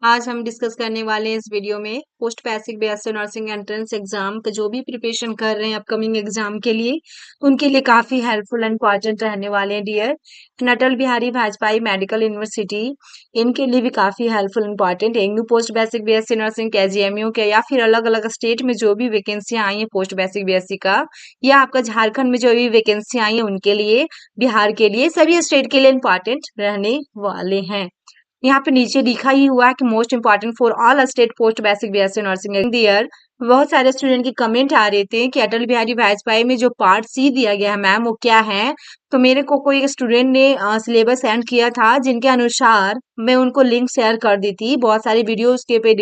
आज हम डिस्कस करने वाले हैं इस वीडियो में post basic BSc nursing entrance exam का जो भी प्रिपरेशन कर रहे हैं अपकमिंग एग्जाम के लिए उनके लिए काफी हेल्पफुल एंड इम्पॉर्टेंट रहने वाले हैं dear. Atal Bihari Vajpayee medical university इनके लिए भी काफी helpful important IGNOU post basic BSc nursing KGMU के या फिर अलग अलग स्टेट में जो भी वैकेंसियां आई है पोस्ट बेसिक बीएससी का या आपका झारखंड में जो भी वैकेंसी आई है उनके लिए, बिहार के लिए, सभी स्टेट के लिए इम्पॉर्टेंट रहने वाले हैं। यहाँ पे नीचे लिखा ही हुआ है कि most important for all state post basic BSc nursing year. बहुत सारे स्टूडेंट के कमेंट आ रहे थे कि अटल बिहारी वाजपेयी में जो पार्ट सी दिया गया है मैम वो क्या है। तो मेरे को कोई एक स्टूडेंट ने सिलेबस सेंड किया था जिनके अनुसार मैं उनको लिंक शेयर कर दी थी, बहुत सारी वीडियो उसके पे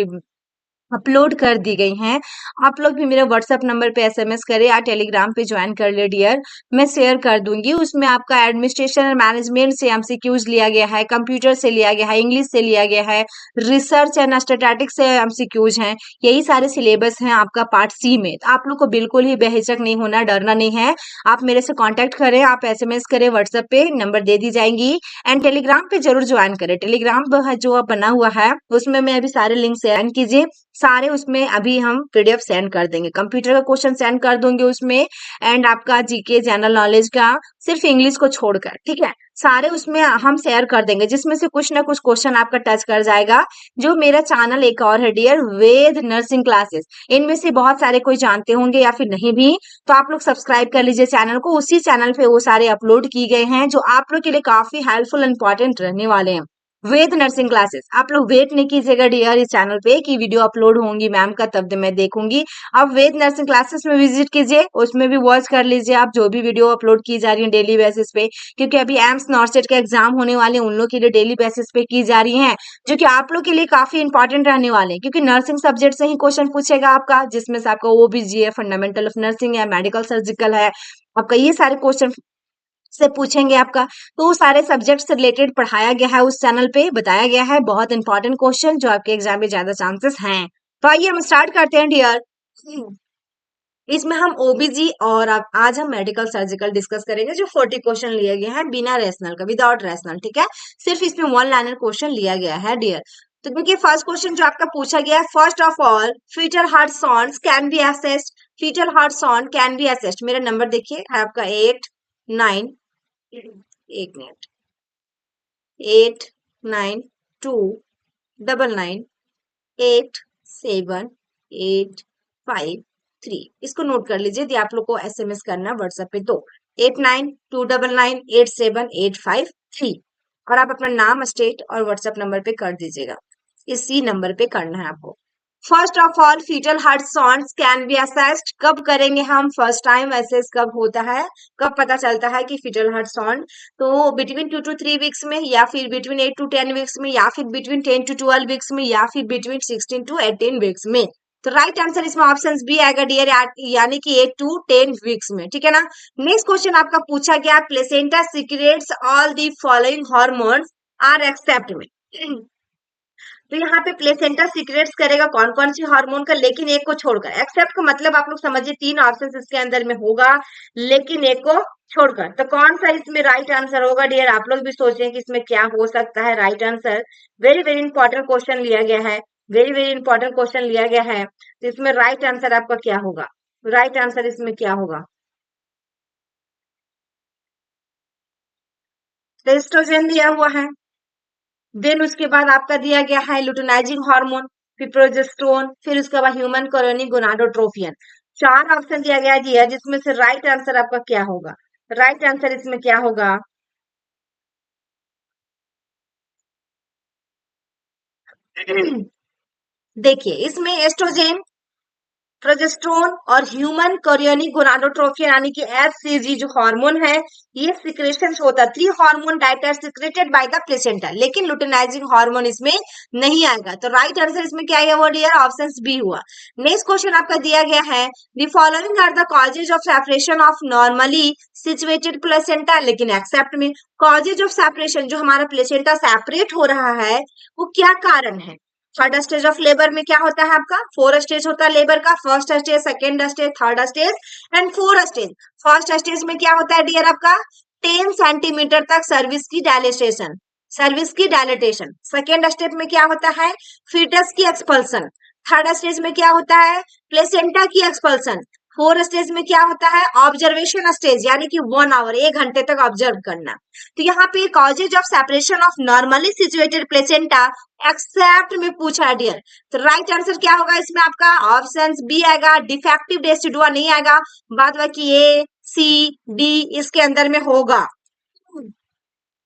अपलोड कर दी गई हैं। आप लोग भी मेरे व्हाट्सएप नंबर पे एसएमएस करें या टेलीग्राम पे ज्वाइन कर ले डियर, मैं शेयर कर दूंगी। उसमें आपका एडमिनिस्ट्रेशन और मैनेजमेंट से एमसीक्यूज लिया गया है, कंप्यूटर से लिया गया है, इंग्लिश से लिया गया है, रिसर्च एंड स्टैटिस्टिक्स से एमसीक्यूज हैं। यही सारे सिलेबस हैं आपका पार्ट सी में। तो आप लोग को बिल्कुल ही बेहिचक नहीं होना, डरना नहीं है। आप मेरे से कॉन्टेक्ट करें, आप एसएमएस करें, व्हाट्सएप पे नंबर दे दी जाएंगी एंड टेलीग्राम पे जरूर ज्वाइन करें। टेलीग्राम जो बना हुआ है उसमें मैं अभी सारे लिंक शेयर कीजिए, सारे उसमें अभी हम पीडीएफ सेंड कर देंगे, कंप्यूटर का क्वेश्चन सेंड कर दूंगे उसमें एंड आपका जीके जनरल नॉलेज का सिर्फ इंग्लिश को छोड़कर, ठीक है, सारे उसमें हम शेयर कर देंगे जिसमें से कुछ ना कुछ क्वेश्चन आपका टच कर जाएगा। जो मेरा चैनल एक और है डियर, वेद नर्सिंग क्लासेस, इनमें से बहुत सारे कोई जानते होंगे या फिर नहीं भी, तो आप लोग सब्सक्राइब कर लीजिए चैनल को। उसी चैनल पे वो सारे अपलोड की गए हैं जो आप लोग के लिए काफी हेल्पफुल इंपॉर्टेंट रहने वाले हैं। वेद नर्सिंग क्लासेस, आप लोग वेट नहीं कीजिएगा डियर इस चैनल पे कि वीडियो अपलोड होंगी मैम का तब मैं देखूंगी। आप वेद नर्सिंग क्लासेस में विजिट कीजिए, उसमें भी वॉच कर लीजिए आप जो भी वीडियो अपलोड की जा रही है डेली बेसिस पे, क्योंकि अभी एम्स नॉर्सेट के एग्जाम होने वाले हैं, उन लोग के लिए डेली बेसिस पे की जा रही है जो कि आप लोग के लिए काफी इंपॉर्टेंट रहने वाले हैं, क्योंकि नर्सिंग सब्जेक्ट से ही क्वेश्चन पूछेगा आपका, जिसमें से आपका ओबीजी है, फंडामेंटल ऑफ नर्सिंग है, मेडिकल सर्जिकल है, आपका ये सारे क्वेश्चन से पूछेंगे आपका। तो वो सारे सब्जेक्ट से रिलेटेड पढ़ाया गया है, उस चैनल पे बताया गया है बहुत इंपॉर्टेंट क्वेश्चन जो आपके एग्जाम में ज्यादा चांसेस हैं। तो आइए हम स्टार्ट करते हैं डियर। इसमें हम ओबीजी और आज हम मेडिकल सर्जिकल डिस्कस करेंगे जो 40 क्वेश्चन लिया गया है बिना रेशनल का, विदाउट रेशनल, ठीक है। सिर्फ इसमें वन लाइनर क्वेश्चन लिया गया है डियर। तो देखिए फर्स्ट क्वेश्चन जो आपका पूछा गया है, first of all foetal heart sounds can be assessed, foetal heart sound can be assessed. मेरा नंबर देखिए आपका 8 9, एक मिनट, 8929978783, इसको नोट कर लीजिए यदि आप लोग को एसएमएस करना व्हाट्सएप पे तो 8929978783, और आप अपना नाम, स्टेट और व्हाट्सएप नंबर पे कर दीजिएगा, इसी नंबर पे करना है आपको। First of all foetal heart sounds can be assessed, कब करेंगे हम, फर्स्ट टाइम असेस कब होता है, कब पता चलता है कि फीटल हार्ट साउंड, तो बिटवीन 2 to 3 वीक्स में, या फिर बिटवीन 8 to 10 वीक्स में, या फिर बिटवीन 10 to 12 वीक्स में, या फिर बिटवीन 16 to 18 वीक्स में। तो राइट आंसर इसमें ऑप्शन बी आएगा डियर, यानी कि 8 to 10 वीक्स में, ठीक है ना। नेक्स्ट क्वेश्चन आपका पूछा गया, placenta secretes all the following hormones are except में। तो यहाँ पे प्लेसेंटा सीक्रेट्स करेगा कौन कौन सी हार्मोन का, लेकिन एक को छोड़कर। एक्सेप्ट का मतलब आप लोग समझिए 3 ऑप्शन इसके अंदर में होगा लेकिन एक को छोड़कर। तो कौन सा इसमें राइट आंसर होगा डियर, आप लोग भी सोचें कि इसमें क्या हो सकता है right answer. Very very important question लिया गया है, वेरी वेरी इंपॉर्टेंट क्वेश्चन लिया गया है। तो इसमें राइट आंसर आपका क्या होगा, राइट आंसर इसमें क्या होगा, एस्ट्रोजन दिया हुआ है, देन उसके बाद आपका दिया गया है लुटेनाइजिंग हार्मोन, फिर प्रोजेस्टेरोन, फिर उसके बाद ह्यूमन कोलोनिक गोनाडोट्रोपियन। 4 ऑप्शन दिया गया जी है, जिसमें से राइट आंसर आपका क्या होगा, राइट आंसर इसमें क्या होगा। देखिए इसमें एस्ट्रोजेन, प्रोजेस्टेरोन और ह्यूमन कोरियोनिक गोनाडोट्रोपिन यानी कि एचसीजी जो हार्मोन है, ये सिक्रेशन होता है। 3 hormone that are secreted by the placenta, लेकिन लुटेनाइजिंग हार्मोन इसमें नहीं आएगा। तो राइट आंसर इसमें क्या है वो डियर, ऑप्शन बी हुआ। नेक्स्ट क्वेश्चन आपका दिया गया है, the following are the causes of separation of normally situated placenta, लेकिन एक्सेप्ट में कॉजेज ऑफ सेपरेशन, जो हमारा प्लेसेंटा सेपरेट हो रहा है वो क्या कारण है। थर्ड स्टेज ऑफ लेबर में क्या होता है आपका, 4 स्टेज होता है लेबर का, first stage, second stage, third stage and 4 stage. First stage में क्या होता है डियर आपका, 10 सेंटीमीटर तक सर्विस की डायलेटेशन, सर्विस की डायलिटेशन। सेकेंड स्टेप में क्या होता है, फीटस की एक्सपल्सन। थर्ड स्टेज में क्या होता है, प्लेसेंटा की एक्सपल्सन। फोर्थ स्टेज में क्या होता है, ऑब्जर्वेशन स्टेज, यानी कि 1 आवर, 1 घंटे तक ऑब्जर्व करना। तो यहाँ पे causes of separation of normally situated placenta except में पूछा है डियर। तो राइट आंसर क्या होगा इसमें आपका, ऑप्शन बी आएगा, डिफेक्टिव डेसिडुआ नहीं आएगा, बाद बाकी ए सी डी इसके अंदर में होगा।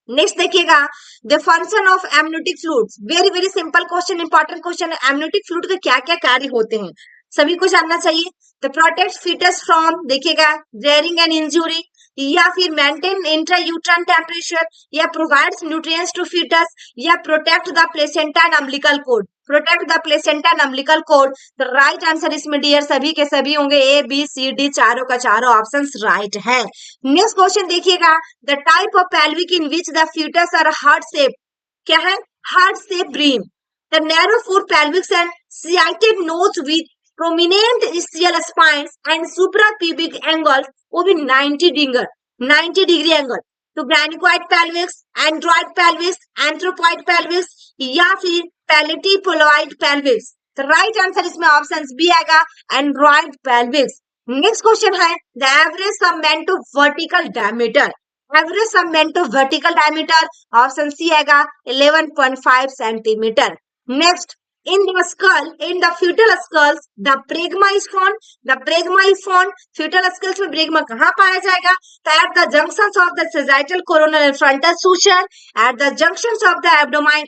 नेक्स्ट देखिएगा, the function of amniotic fluids, very very simple question, important question है। एमनियोटिक फ्लूइड के क्या क्या कार्य होते हैं सभी को जानना चाहिए। द प्रोटेक्ट फीटस फ्रॉम, देखिएगा, ड्रेयरिंग एंड इंजुरी, या फिर मेंटेन इंट्रायूट्राइन टेम्परेचर, या प्रोवाइड्स न्यूट्रिएंट्स टू फीटस, या protect the placenta and umbilical cord, protect the placenta and umbilical cord. तो राइट आंसर इसमें डियर सभी के सभी होंगे, ए बी सी डी, चारों का चारों ऑप्शन राइट है। नेक्स्ट क्वेश्चन देखिएगा, the type of pelvic in which the fetus are heart shape, क्या है, heart shape bream, the narrow foot pelvis and sciatic nose with prominent ischial spines and suprapubic angle, वो भी 90 degree angle. तो gynaecoid pelvis, android pelvis, anthropoid pelvis, या फिर platypelloid pelvis। तो right answer इसमें option B आएगा, android pelvis। Next question है, the average measurement of vertical diameter, average measurement of vertical diameter, option C आएगा 11.5 centimetre. Next, in the skull, in the foetal skulls the bregma is found, the bregma is found, foetal skulls में bregma कहाँ पाया जाएगा, तो at the junctions of the sagittal coronal and frontal suture, at the junctions of the abdomen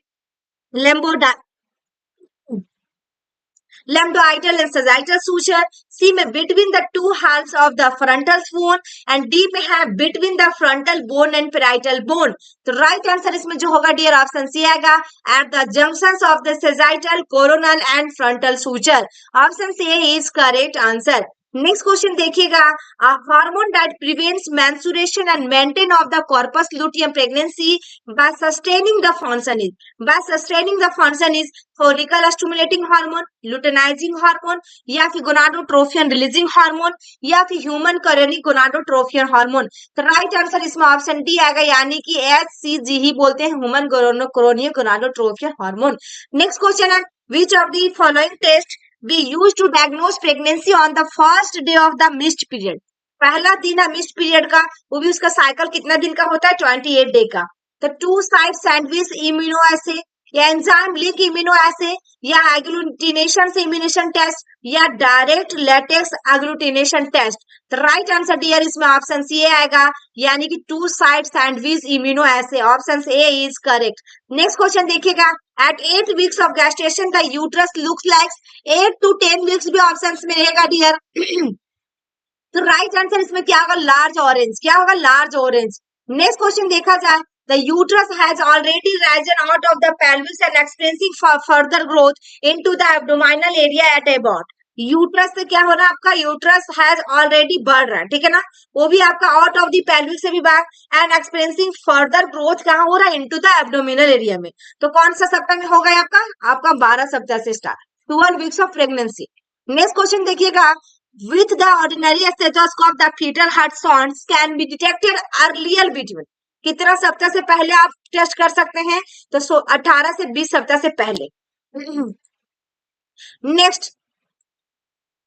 lambda lambdoidal and sagittal suture, C में between the two halves of the frontal bone, and D में है between the frontal bone and parietal bone। तो right answer इसमें जो होगा dear option C आएगा, at the junctions of the sagittal, coronal and frontal suture। Option C is correct answer। Next question देखिएगा, hormone that prevents menstruation and maintain of the corpus luteum pregnancy by sustaining the function is, by sustaining the function is follicle stimulating hormone, luteinising hormone, या फिर gonadotropin releasing hormone, या फिर human chorionic gonadotropin hormone. तो right answer इसमें option D आएगा, यानी कि HCG ही बोलते हैं, human chorionic gonadotropin hormone. Next question है, which of the following test we use to diagnose pregnancy on the first day of the missed period। पहला दिन है मिस्ड पीरियड का, वो भी उसका साइकिल कितना दिन का होता है, 28 डे का। तो two side sandwich immuno assay, या एंजाइम लिंक इम्यूनो एसे, या एग्लूटिनेशन से इम्यूनेशन टेस्ट, या डायरेक्ट लेटेक्स एग्लूटिनेशन टेस्ट। तो राइट आंसर डियर इसमें ऑप्शन सी आएगा, यानी कि two side sandwich immuno assay, option A is correct. Next question देखिएगा, at 8 weeks of gestation the uterus looks like 8 to 10 weeks भी option में रहेगा dear. तो राइट आंसर इसमें क्या होगा, लार्ज ऑरेंज, क्या होगा, लार्ज ऑरेंज। नेक्स्ट क्वेश्चन देखा जाए, the uterus has already risen out of the pelvis and expanding further growth into the abdominal area at about, uterus से क्या हो रहा है आपका, यूट्रस हैज ऑलरेडी बढ़ रहा है, ठीक है ना, वो भी आपका आउट ऑफ द पेल्विक से भी बाहर, एंड एक्सपेंसिंग फर्दर ग्रोथ कहाँ हो रहा है, इनटू द एब्डोमिनल एरिया में। तो कौन सा सप्ताह में होगा आपका, आपका 12 सप्ताह से start, 12 weeks of pregnancy. Next question देखिएगा, with the ordinary stethoscope the fetal heart sounds can be detected earlier between, कितना सप्ताह से पहले आप टेस्ट कर सकते हैं, तो 18 से 20 सप्ताह से पहले। Next,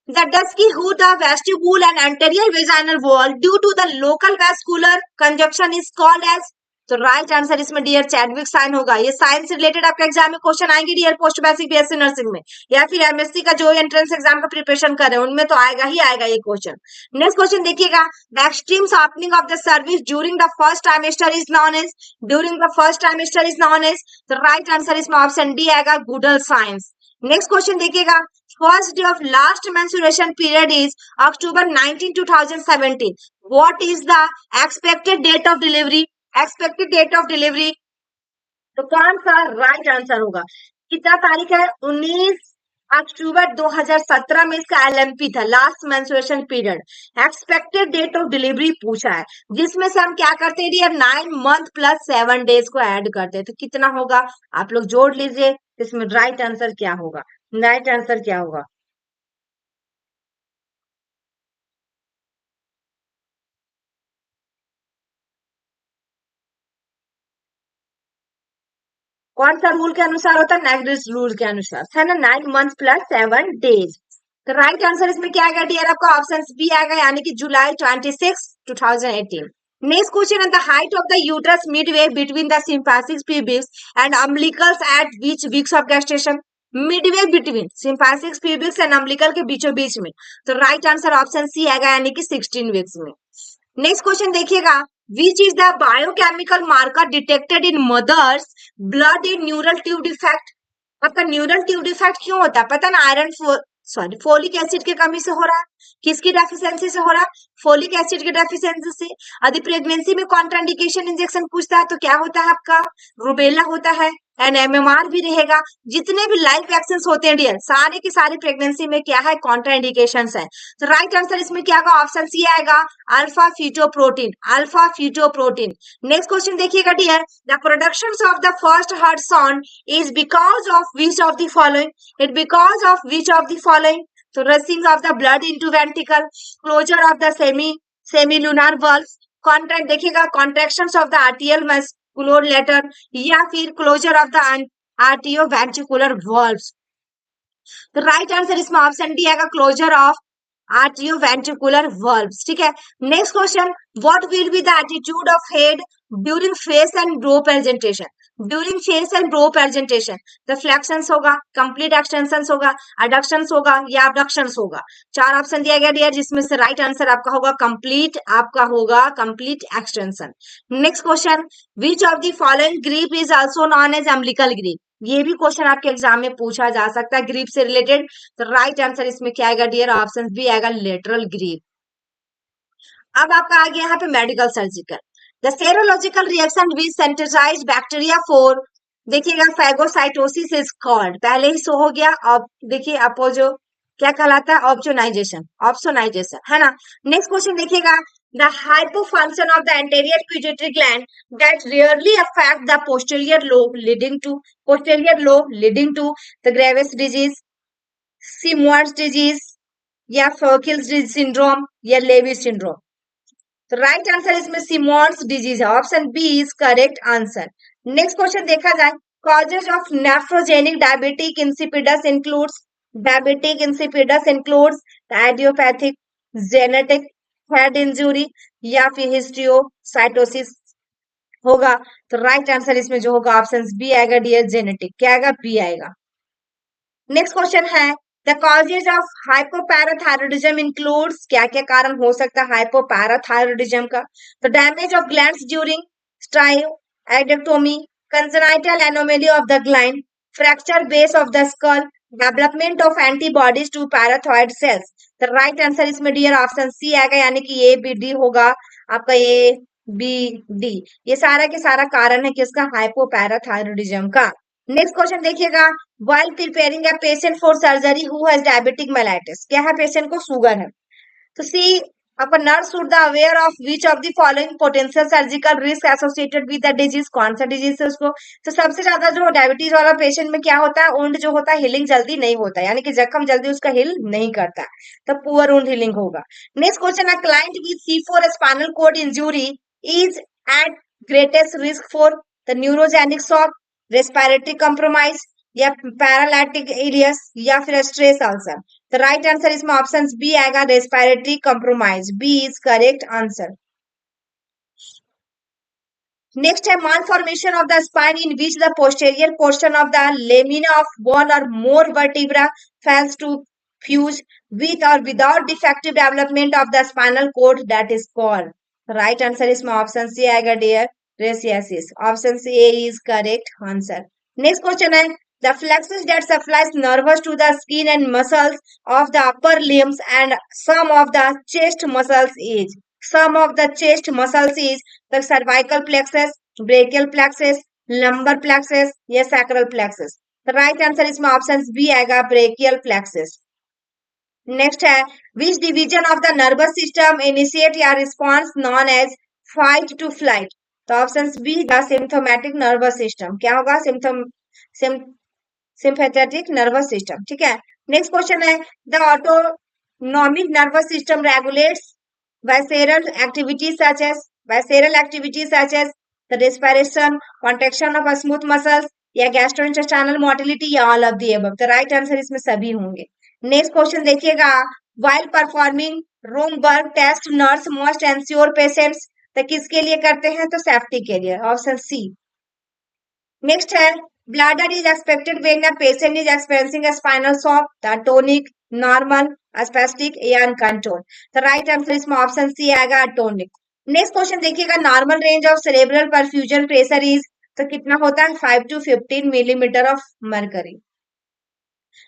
the dusky hood of vestibule and anterior vaginal wall due to the local vascular congestion is called as, तो राइट आंसर इसमें डियर चैडविक साइन होगा। ये साइंस से रिलेटेड आपके एग्जाम में क्वेश्चन आएंगे dear, post basic BSc nursing में, या फिर एमएससी का जो एंट्रेंस एग्जाम का प्रिपरेशन कर रहे हैं उनमें तो आएगा ही आएगा ये क्वेश्चन। नेक्स्ट क्वेश्चन देखिएगा, the extreme shortening of the service during the first trimester is known as, during the first trimester is known as. तो राइट आंसर इसमें ऑप्शन डी आएगा, गुडल साइंस। नेक्स्ट क्वेश्चन देखिएगा, first day of last menstruation period is October 19, 2017, what is the expected date of delivery, expected date of delivery. तो कौन सा right answer होगा, कितना तारीख है, 19 अक्टूबर 2017 में इसका LMP था, last menstruation period. Expected date of delivery पूछा है, जिसमें से हम क्या करते हैं डियर, 9 मंथ प्लस 7 डेज को ऐड करते हैं, तो कितना होगा आप लोग जोड़ लीजिए, इसमें राइट आंसर क्या होगा, राइट आंसर क्या होगा। कौन सा रूल के अनुसार होता है? नेगरिस रूल के अनुसार, है ना, 9 मंथ प्लस 7 डेज। तो राइट आंसर इसमें क्या आएगा डियर? आपका ऑप्शन बी आएगा, यानी कि जुलाई 26, 2018। नेक्स्ट क्वेश्चन है, the height of the uterus midway between the symphysis pubis and umbilicals at which weeks of gestation? Midway between symphysis pubis and umbilical के बीचों बीच में। तो राइट आंसर ऑप्शन सी आएगा, यानी कि 16 वीक्स में। Next question देखिएगा, which is the biochemical marker detected in mother's blood in neural tube defect? आपका न्यूरल ट्यूब डिफेक्ट क्यों होता है? पता ना, आयरन सॉरी फोलिक एसिड की कमी से हो रहा है। किसकी डेफिशिएंसी से हो रहा है? फोलिक एसिड की डेफिशिएंसी से। यदि प्रेगनेंसी में कॉन्ट्राइंडिकेशन इंजेक्शन पूछता है तो क्या होता है आपका? रूबेला होता है, एंड एमएमआर भी रहेगा। जितने भी लाइफ वैक्सीन होते हैं डियर, सारे की सारी प्रेगनेंसी में क्या है? कॉन्ट्राइंडिकेशंस है। तो राइट आंसर इसमें क्या होगा? ऑप्शन सी आएगा, alpha fetoprotein, alpha fetoprotein. Next question देखिएगा dear, the production of the first heart sound is because of which of the following? It because of which of the following? तो rushing of the blood into ventricle, closure of the semilunar valve, contract देखिएगा contractions of the atrial muscular letter, या फिर closure of the आर्टियो ventricular valves. तो right answer इसमें option D आएगा, closure of आर्टियो ventricular valves. ठीक है, next question, what will be the attitude of head during face and brow presentation? During face and brow presentation the flexions होगा, complete extensions होगा, एडक्शंस होगा, या abductions होगा। चार ऑप्शन दिया गया डियर, जिसमें से राइट आंसर आपका होगा कंप्लीट, आपका होगा complete extension. Next question, which of the following grip is also known as umbilical grip? ये भी क्वेश्चन आपके एग्जाम में पूछा जा सकता है ग्रीप से रिलेटेड। तो राइट आंसर इसमें क्या आएगा डियर? ऑप्शन बी आएगा, लेटरल ग्रीप। अब आपका आ गया यहाँ पे medical surgical, the serological reaction which sensitizes bacteria for, देखिएगा फैगोसाइटोसिस इज कॉल्ड, पहले ही सो हो गया। अब देखिए अपोजो क्या कहलाता है? ऑप्सोनाइजेशन, ऑप्सोनाइजेशन, है ना। नेक्स्ट क्वेश्चन देखिएगा, the hypofunction of the anterior pituitary gland that rarely affect the posterior lobe leading to the Graves disease, Simmonds disease, या फर्किल्स सिंड्रोम, या लेवी सिंड्रोम। तो राइट आंसर इसमें सिमोन्स डिजीज है, option B is correct answer. Next question देखा जाए, causes of nephrogenic diabetic insipidus includes idiopathic, genetic, head injury, या फिर histiocytosis होगा। तो राइट आंसर इसमें जो होगा ऑप्शन बी आएगा डियर, जेनेटिक। क्या आएगा? बी आएगा। नेक्स्ट क्वेश्चन है, the causes of hypoparathyroidism includes, क्या क्या कारण हो सकता है हाइपोपैराथायरॉयडिज्म का? तो damage of glands during thyroidectomy, congenital anomaly of the gland, fracture base of the skull, development of antibodies to parathyroid cells. तो राइट आंसर इसमें डियर ऑप्शन सी आएगा, यानी कि ए बी डी होगा आपका, ए बी डी। ये सारा के सारा कारण है किसका? हाइपोपैराथायरॉयडिज्म का। नेक्स्ट क्वेश्चन देखिएगा, while preparing a patient for surgery who has diabetic mellitus, क्या है? पेशेंट को शुगर है। तो सी आपका nurse should the aware of which of the following potential surgical risk associated with the disease, कौन सा डिजीज है उसको? तो सबसे ज्यादा जो डायबिटीज वाला पेशेंट में क्या होता है? वुंड जो होता है हीलिंग जल्दी नहीं होता है, यानी कि जख्म जल्दी उसका हील नहीं करता, तो पुअर वुंड हीलिंग होगा। नेक्स्ट क्वेश्चन है, client with C4 spinal cord injury is at greatest risk for the neurogenic shock, respiratory compromise, या पैरालाइटिक इलियस, या फिर स्ट्रेस अल्सर। तो राइट आंसर इसमें ऑप्शन बी आएगा, respiratory compromise, B is correct answer. Next है, malformation of the spine in which the posterior portion of the lamina of one or more vertebra fails to fuse with or without defective development of the spinal cord, that is called. Right answer इसमें option C आएगा dear, rachischisis, option C is correct answer. Next question है, the flexus that supplies nerves to the skin and muscles of the upper limbs and some of the chest muscles is, some of the chest muscles is the cervical plexus, brachial plexus, lumbar plexus, या sacral plexus। तो right answer इसमें option B आएगा, brachial plexus। Next है, which division of the nervous system initiate या response known as fight to flight? तो option B the sympathomimetic nervous system, क्या होगा? Sympathetic nervous system. ठीक है, नेक्स्ट क्वेश्चन है, the autonomic nervous system regulates visceral activities such as the respiration, contraction of smooth muscles, या gastrointestinal motility या all of the above? तो right answer इसमें सभी होंगे। नेक्स्ट क्वेश्चन देखिएगा, while performing Romberg test nurse must ensure patients, तो किसके लिए करते हैं? तो सेफ्टी के लिए, ऑप्शन सी। नेक्स्ट है, bladder is expected when a patient is experiencing a spinal shock, the tonic, normal, spastic या अनकंट्रोल्ड? तो राइट आंसर इसमें ऑप्शन सी आएगा, टोनिक। नेक्स्ट क्वेश्चन देखिएगा, normal range of cerebral perfusion pressure is, तो कितना होता है? 5 to 15 millimetre of mercury.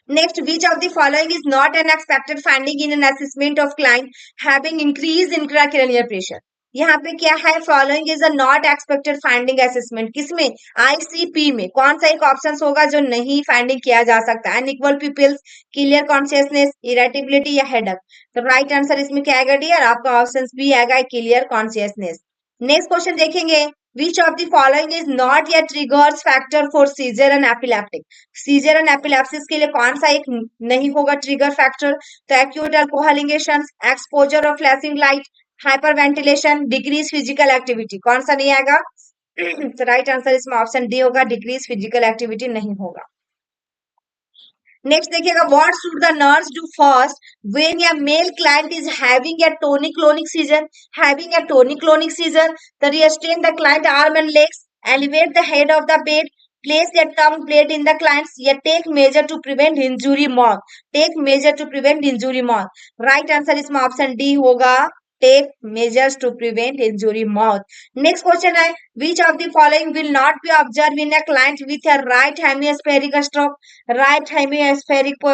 Next, which of the following is not an expected finding in an assessment of client having increased intracranial pressure? यहाँ पे क्या है? Following is a not expected finding assessment, किसमें? ICP में। कौन सा एक option होगा जो नहीं फाइंडिंग किया जा सकता? अनइक्वल पिपल्स, क्लियर कॉन्शियसनेस, इरेटिबिलिटी या हेडक? तो राइट आंसर इसमें क्या आएगा डियर? आपका ऑप्शन बी आएगा, क्लियर कॉन्शियसनेस। नेक्स्ट क्वेश्चन देखेंगे, which of the following is not a triggers factor for seizure and epileptic? Seizure and epilepsies के लिए कौन सा एक नहीं होगा ट्रिगर फैक्टर? तो acute alcohol injection, exposure of flashing light, hyperventilation, decrease physical activity? कौन सा नहीं आएगा? तो राइट आंसर इसमें ऑप्शन डी होगा, डिक्रीज फिजिकल एक्टिविटी नहीं होगा। नेक्स्ट देखिएगा, what should the nurse do first when a male client is having a tonic clonic seizure? Having a tonic clonic seizure, तो restrain the client arm and legs, elevate the head of the bed, place your tongue blade in the clients, या take measure to prevent injury mouth? take measure to prevent injury mouth? Right answer इसमें option D होगा, take measures to prevent injury mouth। Next question है, which of the following will not be observed in a client with a right hemispheric stroke? Right hemispheric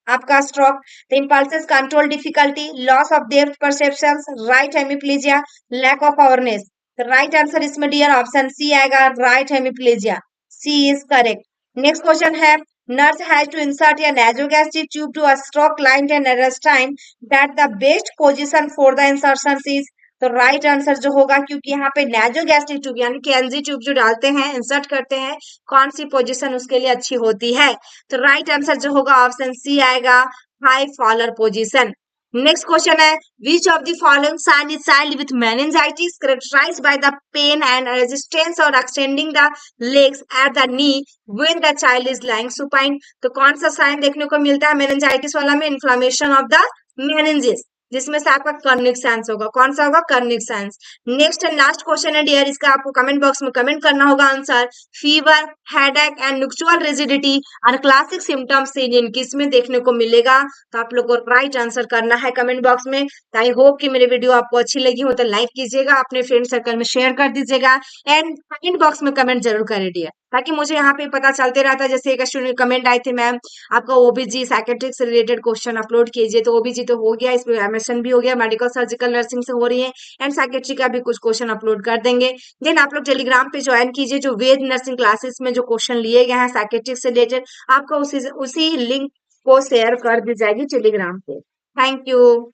आपका stroke, the impulses control difficulty, loss of depth perceptions, right hemiplegia, lack of awareness? तो right answer इसमें dear option C आएगा, right hemiplegia, C is correct. Next question है, nurse has to insert a nasogastric tube to a stroke client and arrestine that the best position for the insertion is? तो right answer जो होगा, क्योंकि यहाँ पे nasogastric tube यानी कि NG tube जो डालते हैं, इंसर्ट करते हैं, कौन सी पोजीशन उसके लिए अच्छी होती है? तो राइट आंसर जो होगा ऑप्शन सी आएगा, high Fowler position. Next question है, which of the following sign is child with meningitis characterized by the pain and resistance or extending the legs at the knee when the child is lying supine? तो कौन सा sign देखने को मिलता है meningitis वाला में? इन्फ्लामेशन ऑफ द मेनिंजेस, जिसमें से आपका कर्निक साइंस होगा। कौन सा होगा? कर्निक साइंस। नेक्स्ट एंड लास्ट क्वेश्चन है डियर, इसका आपको कमेंट बॉक्स में कमेंट करना होगा answer. Fever, headache and nuchal rigidity और क्लासिक सिम्टम्स सीन किसमें देखने को मिलेगा? तो आप लोग को राइट आंसर करना है कमेंट बॉक्स में। आई होप कि मेरी वीडियो आपको अच्छी लगी हो तो लाइक कीजिएगा, अपने फ्रेंड सर्कल में शेयर कर दीजिएगा एंड कमेंट बॉक्स में कमेंट जरूर करें डियर, ताकि मुझे यहाँ पे पता चलते रहता है। जैसे एक स्टूडेंट कमेंट आई थी, मैम आपका ओबीजी साइकेट्रिक से रिलेटेड क्वेश्चन अपलोड कीजिए, तो ओबीजी तो हो गया, इसमें एमएसएन भी हो गया, मेडिकल सर्जिकल नर्सिंग से हो रही है एंड साइकेट्री का भी कुछ क्वेश्चन अपलोड कर देंगे। देन आप लोग टेलीग्राम पे ज्वाइन कीजिए, जो वेद नर्सिंग क्लासेस में जो क्वेश्चन लिए गए हैं साइकेट्रिक से रिलेटेड, आपको उसी लिंक को शेयर कर दी जाएगी टेलीग्राम पे। Thank you.